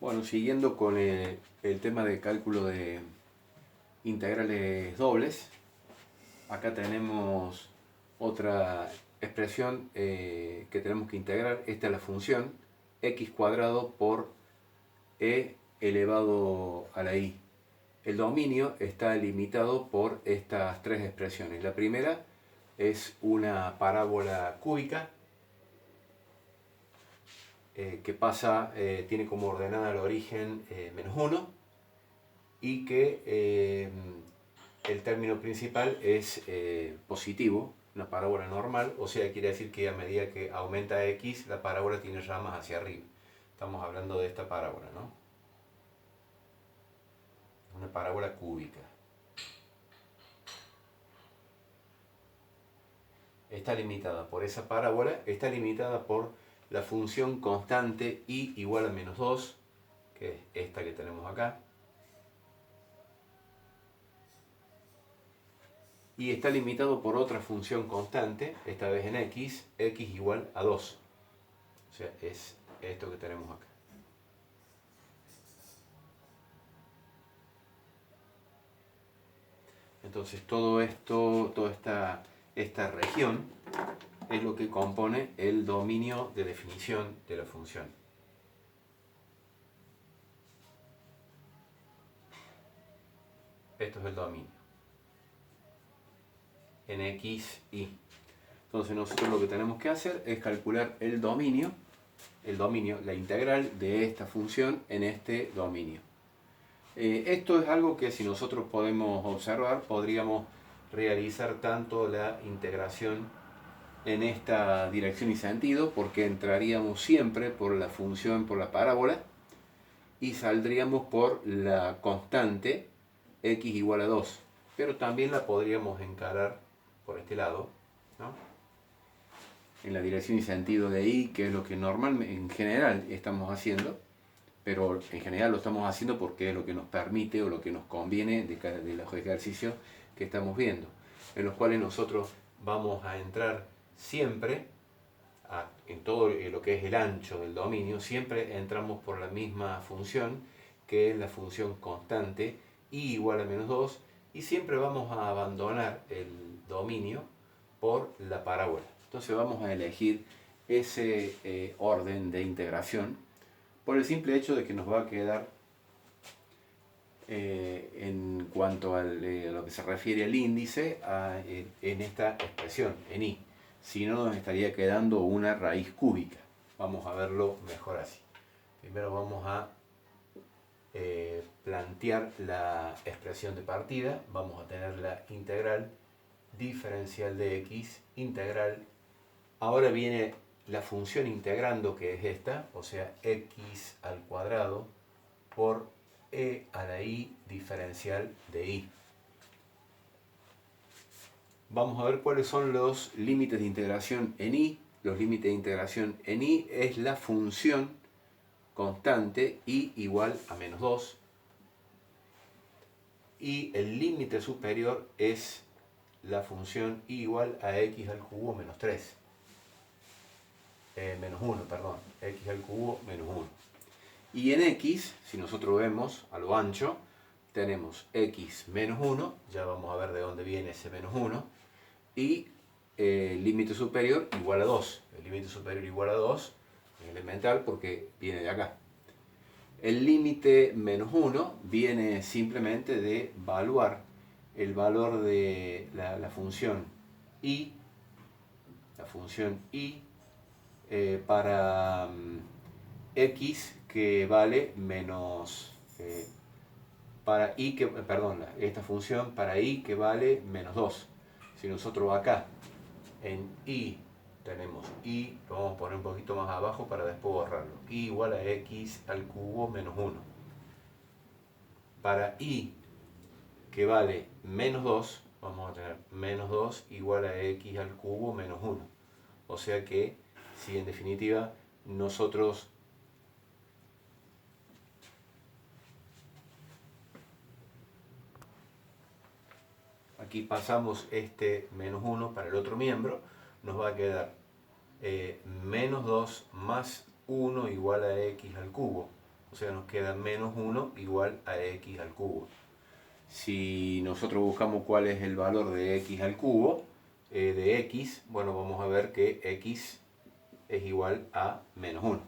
Bueno, siguiendo con el tema de cálculo de integrales dobles, acá tenemos otra expresión que tenemos que integrar. Esta es la función x cuadrado por e elevado a la i. El dominio está limitado por estas tres expresiones. La primera es una parábola cúbica que pasa, tiene como ordenada al origen -1 y que el término principal es positivo, una parábola normal, o sea, quiere decir que a medida que aumenta x, la parábola tiene ramas hacia arriba. Estamos hablando de esta parábola, ¿no? Una parábola cúbica. Está limitada por esa parábola, está limitada por la función constante y igual a -2, que es esta que tenemos acá. Y está limitado por otra función constante, esta vez en x igual a 2. O sea, es esto que tenemos acá. Entonces todo esto, toda esta región es lo que compone el dominio de definición de la función. Esto es el dominio. En x, y. Entonces nosotros lo que tenemos que hacer es calcular el dominio, la integral de esta función en este dominio. Esto es algo que si nosotros podemos observar, podríamos realizar tanto la integración en esta dirección y sentido, porque entraríamos siempre por la función, por la parábola, y saldríamos por la constante x igual a 2. Pero también la podríamos encarar por este lado, ¿no? En la dirección y sentido de y, que es lo que normalmente, en general, estamos haciendo, pero en general lo estamos haciendo porque es lo que nos permite o lo que nos conviene de los ejercicios que estamos viendo, en los cuales nosotros vamos a entrar siempre, en todo lo que es el ancho del dominio, siempre entramos por la misma función, que es la función constante y igual a -2, y siempre vamos a abandonar el dominio por la parábola. Entonces vamos a elegir ese orden de integración por el simple hecho de que nos va a quedar en cuanto a lo que se refiere al índice en esta expresión, en i. Si no, nos estaría quedando una raíz cúbica. Vamos a verlo mejor así. Primero vamos a plantear la expresión de partida. Vamos a tener la integral diferencial de x, integral. Ahora viene la función integrando, que es esta, o sea, x al cuadrado por e a la i diferencial de i. Vamos a ver cuáles son los límites de integración en i. Los límites de integración en i es la función constante i igual a -2. Y el límite superior es la función i igual a x al cubo menos 3. Menos 1, perdón. X al cubo menos 1. Y en x, si nosotros vemos a lo ancho, tenemos x menos 1, ya vamos a ver de dónde viene ese menos 1, y límite superior igual a 2. El límite superior igual a 2 es elemental porque viene de acá. El límite menos 1 viene simplemente de evaluar el valor de la función i, para x que vale menos, para i que, perdón, esta función para i que vale -2. Si nosotros acá en i tenemos i, lo vamos a poner un poquito más abajo para después borrarlo, i igual a x al cubo menos 1. Para i que vale -2, vamos a tener -2 igual a x al cubo menos 1. O sea que, si en definitiva nosotros aquí pasamos este menos 1 para el otro miembro, nos va a quedar -2 más 1 igual a x al cubo. O sea, nos queda menos 1 igual a x al cubo. Si nosotros buscamos cuál es el valor de x al cubo, de x, bueno, vamos a ver que x es igual a menos 1.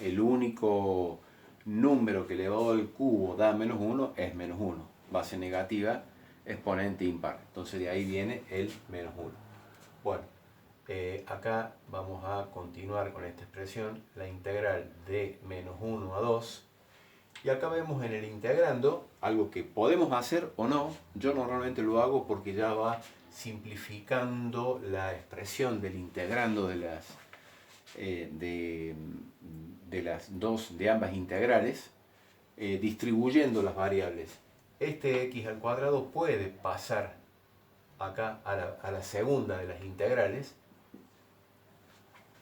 El único número que elevado al cubo da menos 1 es menos 1. Base negativa, exponente impar. Entonces de ahí viene el menos 1. Bueno, acá vamos a continuar con esta expresión, la integral de menos 1 a 2. Y acá vemos en el integrando algo que podemos hacer o no. Yo normalmente lo hago porque ya va simplificando la expresión del integrando de ambas integrales, distribuyendo las variables. Este x al cuadrado puede pasar acá a la segunda de las integrales,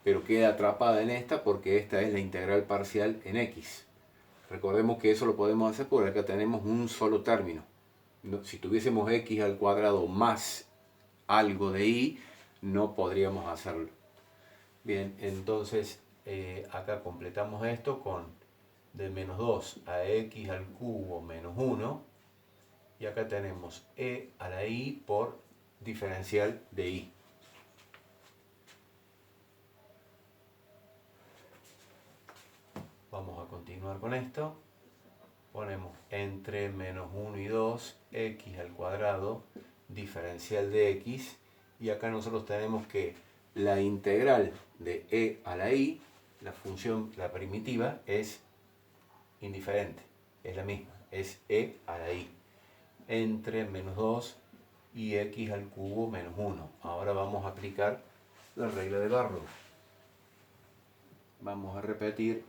pero queda atrapada en esta porque esta es la integral parcial en x. Recordemos que eso lo podemos hacer porque acá tenemos un solo término. Si tuviésemos x al cuadrado más algo de y, no podríamos hacerlo. Bien, entonces acá completamos esto con de menos 2 a x al cubo menos 1. Y acá tenemos e a la y por diferencial de y. Vamos a continuar con esto. Ponemos entre menos 1 y 2, x al cuadrado, diferencial de x. Y acá nosotros tenemos que la integral de e a la y, la función, la primitiva, es indiferente. Es la misma, es e a la y. Entre menos 2 y x al cubo menos 1. Ahora vamos a aplicar la regla de Barlow. Vamos a repetir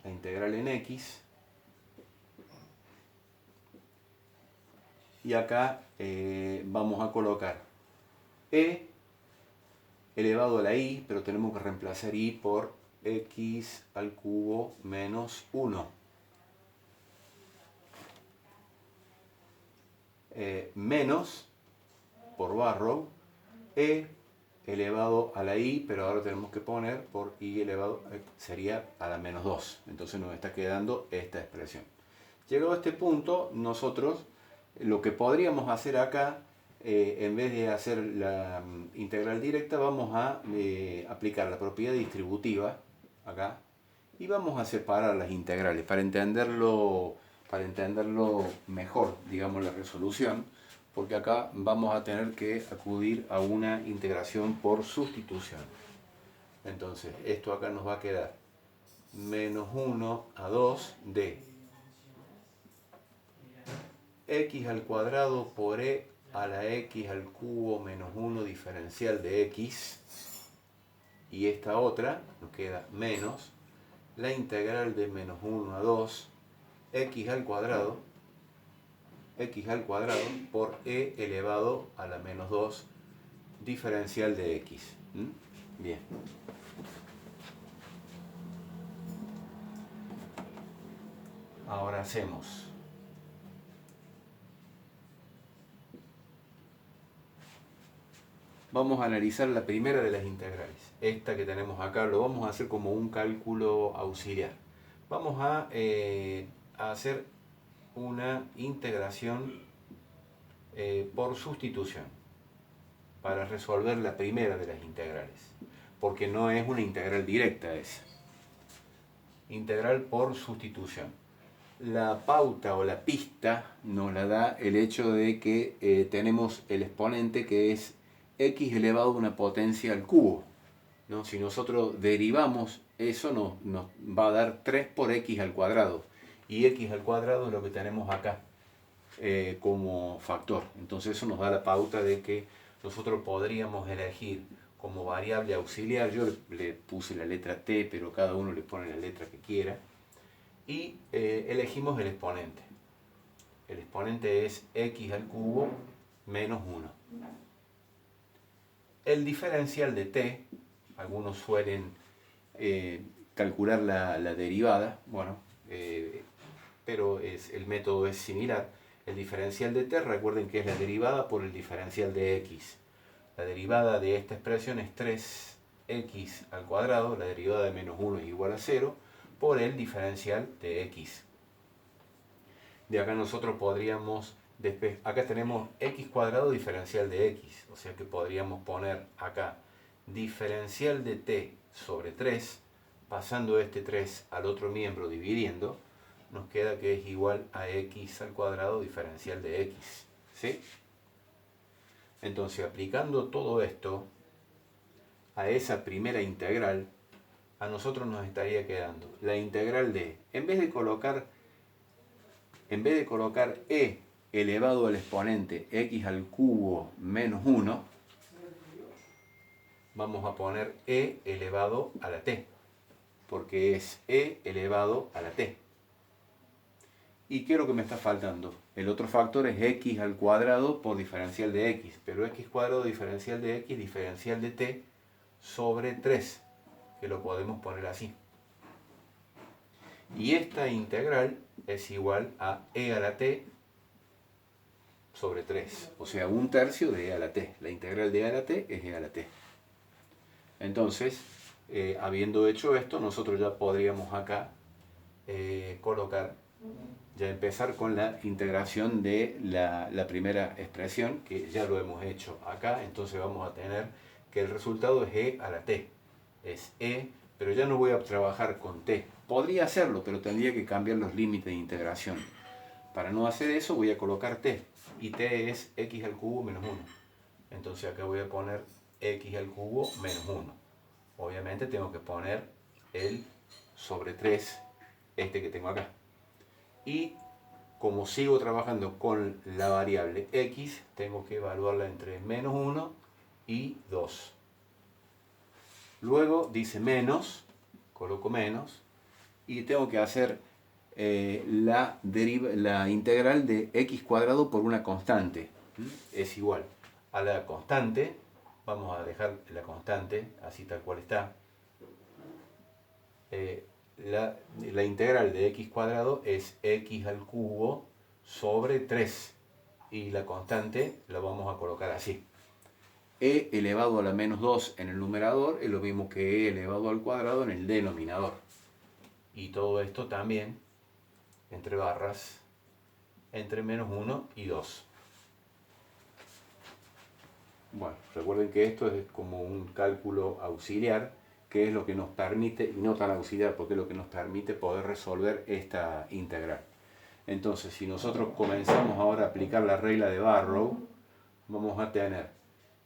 la integral en x. Y acá vamos a colocar e elevado a la y, pero tenemos que reemplazar y por x al cubo menos 1. Menos, por Barrow, e elevado a la y, pero ahora tenemos que poner por y elevado, sería a la menos 2. Entonces nos está quedando esta expresión. Llegado a este punto, nosotros lo que podríamos hacer acá, en vez de hacer la integral directa, vamos a aplicar la propiedad distributiva acá y vamos a separar las integrales para entenderlo mejor, digamos, la resolución, porque acá vamos a tener que acudir a una integración por sustitución. Entonces, esto acá nos va a quedar menos 1 a 2 de x al cuadrado por e a la x al cubo menos 1 diferencial de x, y esta otra nos queda menos la integral de menos 1 a 2 x al cuadrado por e elevado a la menos 2 diferencial de x. Bien. Ahora hacemos vamos a analizar la primera de las integrales. Esta que tenemos acá lo vamos a hacer como un cálculo auxiliar. Vamos a hacer una integración por sustitución para resolver la primera de las integrales, porque no es una integral directa esa. Integral por sustitución. La pauta o la pista nos la da el hecho de que tenemos el exponente que es x elevado a una potencia al cubo, ¿no? Si nosotros derivamos eso nos va a dar 3 por x al cuadrado, y x al cuadrado es lo que tenemos acá como factor. Entonces eso nos da la pauta de que nosotros podríamos elegir como variable auxiliar, yo le puse la letra t, pero cada uno le pone la letra que quiera, y elegimos el exponente. El exponente es x al cubo menos 1. El diferencial de t, algunos suelen calcular la derivada, bueno, pero el método es similar. El diferencial de t, recuerden que es la derivada por el diferencial de x. La derivada de esta expresión es 3x al cuadrado, la derivada de menos 1 es igual a 0, por el diferencial de x. De acá nosotros podríamos, acá tenemos x cuadrado diferencial de x, o sea que podríamos poner acá diferencial de t sobre 3, pasando este 3 al otro miembro dividiendo, nos queda que es igual a x al cuadrado diferencial de x. ¿Sí? Entonces, aplicando todo esto a esa primera integral, a nosotros nos estaría quedando la integral de, en vez de colocar e elevado al exponente x al cubo menos 1, vamos a poner e elevado a la t, porque es e elevado a la t. ¿Y qué es lo que me está faltando? El otro factor es x al cuadrado por diferencial de x, pero x cuadrado diferencial de x diferencial de t sobre 3, que lo podemos poner así. Y esta integral es igual a e a la t sobre 3, o sea, 1/3 de e a la t. La integral de e a la t es e a la t. Entonces, habiendo hecho esto, nosotros ya podríamos acá colocar, ya empezar con la integración de la primera expresión, que ya lo hemos hecho acá. Entonces vamos a tener que el resultado es e a la t. Es e, pero ya no voy a trabajar con t. Podría hacerlo, pero tendría que cambiar los límites de integración. Para no hacer eso voy a colocar t, y t es x al cubo menos 1. Entonces acá voy a poner x al cubo menos 1. Obviamente tengo que poner el sobre 3, este que tengo acá. Y como sigo trabajando con la variable x, tengo que evaluarla entre menos 1 y 2. Luego dice menos, coloco menos, y tengo que hacer la integral de x cuadrado por una constante. Es igual a la constante, vamos a dejar la constante así tal cual está. La integral de x cuadrado es x al cubo sobre 3, y la constante la vamos a colocar así. E elevado a la menos 2 en el numerador es lo mismo que e elevado al cuadrado en el denominador. Y todo esto también entre barras entre menos 1 y 2. Bueno, recuerden que esto es como un cálculo auxiliar, que es lo que nos permite, y no tan auxiliar, porque es lo que nos permite poder resolver esta integral. Entonces, si nosotros comenzamos ahora a aplicar la regla de Barrow, vamos a tener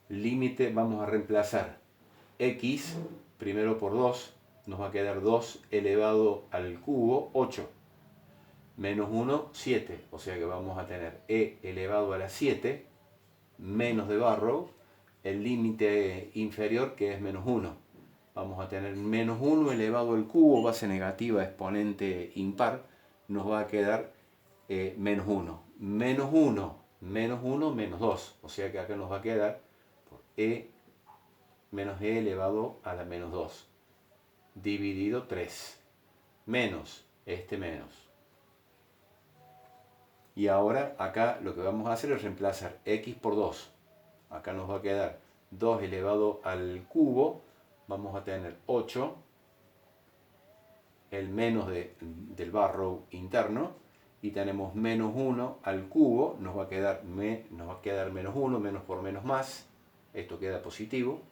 límite, vamos a reemplazar x primero por 2, nos va a quedar 2 elevado al cubo, 8, menos 1, 7, o sea que vamos a tener e elevado a la 7, menos de Barrow, el límite inferior que es menos 1. Vamos a tener menos 1 elevado al cubo, base negativa, exponente impar, nos va a quedar menos 1. Menos 1, menos 1, menos 2. O sea que acá nos va a quedar por e menos e elevado a la menos 2. Dividido 3. Menos este menos. Y ahora acá lo que vamos a hacer es reemplazar x por 2. Acá nos va a quedar 2 elevado al cubo. Vamos a tener 8. El menos del Barrow interno. Y tenemos menos 1 al cubo. Nos va a quedar menos 1. Menos por menos más. Esto queda positivo.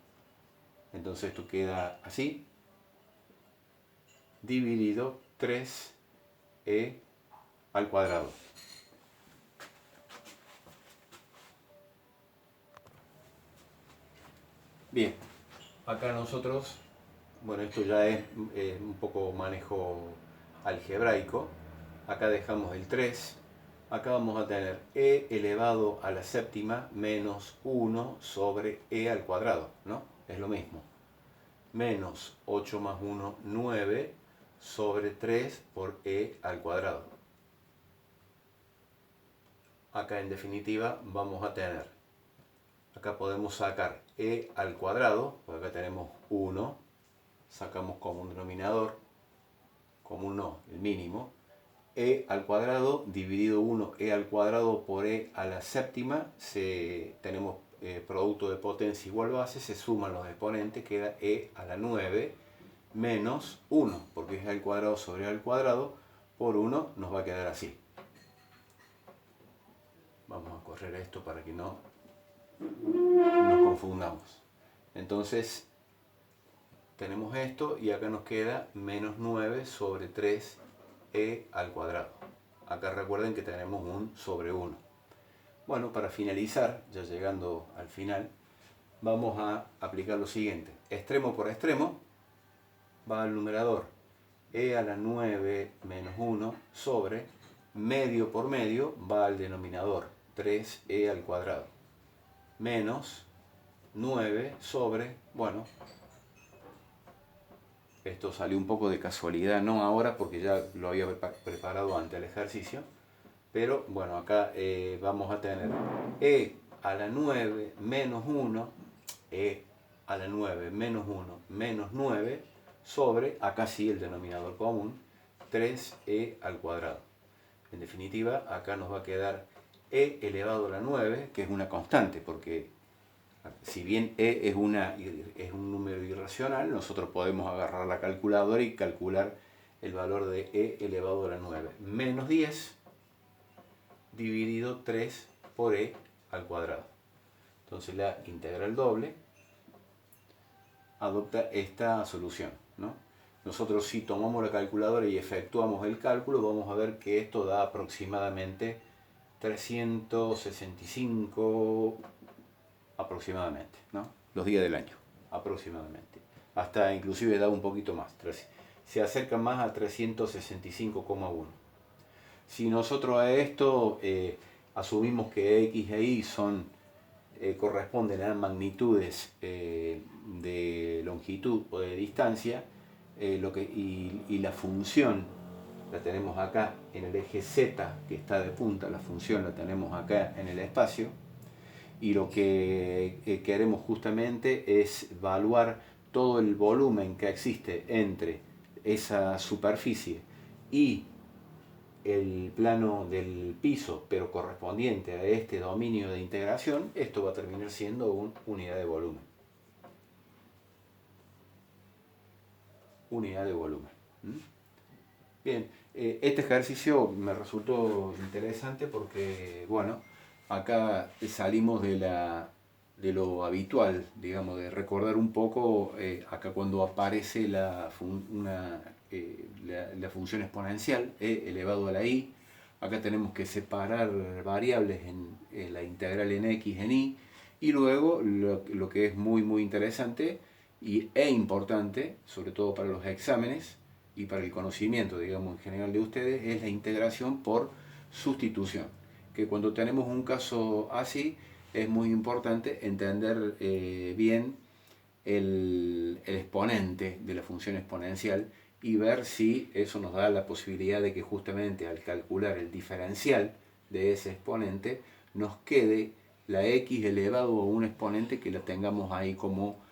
Entonces esto queda así. Dividido 3e al cuadrado. Bien, acá nosotros, bueno, esto ya es un poco manejo algebraico. Acá dejamos el 3. Acá vamos a tener e elevado a la séptima menos 1 sobre e al cuadrado, ¿no? Es lo mismo. Menos 8 más 1, 9 sobre 3 por e al cuadrado. Acá en definitiva vamos a tener, acá podemos sacar e al cuadrado, pues acá tenemos 1, sacamos como un denominador, común no, el mínimo, e al cuadrado dividido 1, e al cuadrado por e a la séptima, tenemos producto de potencia igual base, se suman los exponentes, queda e a la 9, menos 1, porque es a al cuadrado sobre a al cuadrado, por 1 nos va a quedar así. Vamos a correr esto para que no nos confundamos. Entonces, tenemos esto y acá nos queda menos 9 sobre 3e al cuadrado. Acá recuerden que tenemos un sobre 1. Bueno, para finalizar, ya llegando al final, vamos a aplicar lo siguiente. Extremo por extremo va al numerador e a la 9 menos 1 sobre medio por medio va al denominador 3e al cuadrado menos 9 sobre, bueno, esto salió un poco de casualidad, no ahora porque ya lo había preparado antes el ejercicio, pero bueno, acá vamos a tener e a la 9 menos 1, e a la 9 menos 1 menos 9 sobre, acá sí el denominador común, 3e al cuadrado. En definitiva, acá nos va a quedar e elevado a la 9, que es una constante, porque si bien e es un número irracional, nosotros podemos agarrar la calculadora y calcular el valor de e elevado a la 9. Menos 10 dividido 3 por e al cuadrado. Entonces la integral doble adopta esta solución, ¿no? Nosotros si tomamos la calculadora y efectuamos el cálculo, vamos a ver que esto da aproximadamente 365 aproximadamente, ¿no? Los días del año, aproximadamente. Hasta inclusive da un poquito más, se acerca más a 365,1. Si nosotros a esto asumimos que x e y corresponden a magnitudes de longitud o de distancia, y la función la tenemos acá en el eje z que está de punta, la función la tenemos acá en el espacio, y lo que queremos justamente es evaluar todo el volumen que existe entre esa superficie y el plano del piso, pero correspondiente a este dominio de integración. Esto va a terminar siendo una unidad de volumen. Unidad de volumen. Bien, este ejercicio me resultó interesante porque, bueno, acá salimos de lo habitual, digamos, de recordar un poco, acá cuando aparece la función exponencial, e elevado a la y, acá tenemos que separar variables en la integral en x, en y, y luego lo que es muy interesante e importante, sobre todo para los exámenes y para el conocimiento, digamos, en general de ustedes, es la integración por sustitución. Que cuando tenemos un caso así, es muy importante entender bien el exponente de la función exponencial y ver si eso nos da la posibilidad de que justamente al calcular el diferencial de ese exponente nos quede la x elevado a un exponente que la tengamos ahí como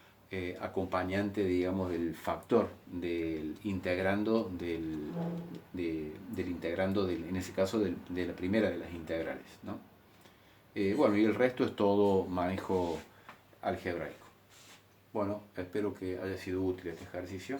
acompañante, digamos, del factor del integrando en ese caso de la primera de las integrales, ¿no? Bueno, y el resto es todo manejo algebraico. Bueno, espero que haya sido útil este ejercicio.